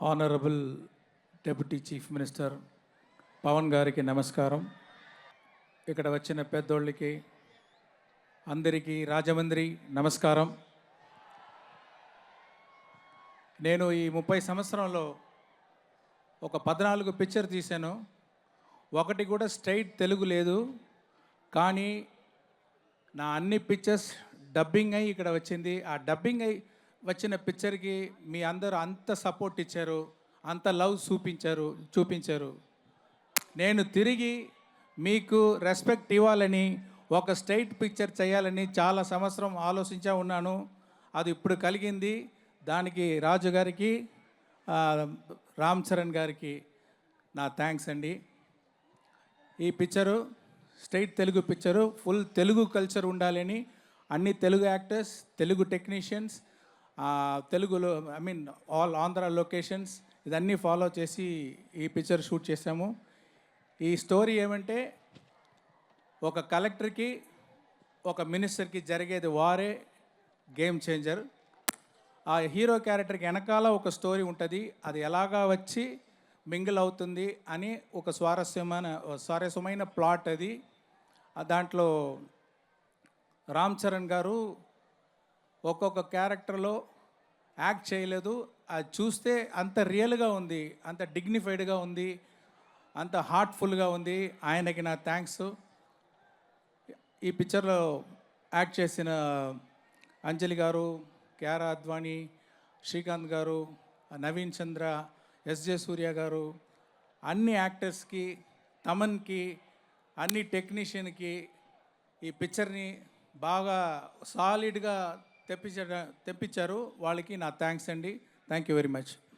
Honourable deputy chief minister Pawan గారికి నమస్కారం. ఇక్కడ వచ్చిన పెద్దోళ్ళకి అందరికీ రాజమండ్రి నమస్కారం. నేను ఈ 30 సంవత్సరంలో ఒక 14 పిక్చర్ తీశాను. ఒకటి కూడా స్ట్రైట్ తెలుగు లేదు. కానీ నా అన్ని పిక్చర్స్ డబ్బింగ్ అయ్యి ఇక్కడ వచ్చింది. ఆ డబ్బింగ్ అయ్యి వచ్చిన పిక్చర్కి మీ అందరూ అంత సపోర్ట్ ఇచ్చారు, అంత లవ్ చూపించారు. నేను తిరిగి మీకు రెస్పెక్ట్ ఇవ్వాలని ఒక స్ట్రైట్ పిక్చర్ చేయాలని చాలా సంవత్సరం ఆలోచించా ఉన్నాను. అది ఇప్పుడు కలిగింది. దానికి రాజు గారికి, రామ్ చరణ్ గారికి నా థ్యాంక్స్ అండి. ఈ picture straight Telugu picture, full Telugu culture ఉండాలని అన్ని తెలుగు యాక్టర్స్, తెలుగు టెక్నీషియన్స్, తెలుగులో ఆల్ ఆంధ్ర లొకేషన్స్ ఇదన్నీ ఫాలో చేసి ఈ పిక్చర్ షూట్ చేసాము. ఈ స్టోరీ ఏమంటే, ఒక కలెక్టర్కి ఒక మినిస్టర్కి జరిగేది వారే గేమ్ చేంజర్. ఆ హీరో క్యారెక్టర్కి వెనకాల ఒక స్టోరీ ఉంటుంది. అది ఎలాగా వచ్చి మింగిల్ అవుతుంది అని ఒక స్వారస్యమైన ప్లాట్ అది. దాంట్లో రామ్ చరణ్ గారు ఒక్కొక్క క్యారెక్టర్లో యాక్ట్ చేయలేదు. అది చూస్తే అంత రియల్గా ఉంది, అంత డిగ్నిఫైడ్గా ఉంది, అంత హార్ట్ఫుల్గా ఉంది. ఆయనకి నా థ్యాంక్స్. ఈ పిక్చర్లో యాక్ట్ చేసిన అంజలి గారు, క్యారా అద్వానీ, శ్రీకాంత్ గారు, నవీన్ చంద్ర, ఎస్జే సూర్య గారు, అన్ని యాక్టర్స్కి, తమన్కి, అన్ని టెక్నీషియన్కి ఈ పిక్చర్ని బాగా సాలిడ్గా తెప్పించారు. వాళ్ళకి నా థ్యాంక్స్ అండి. Thank you very much.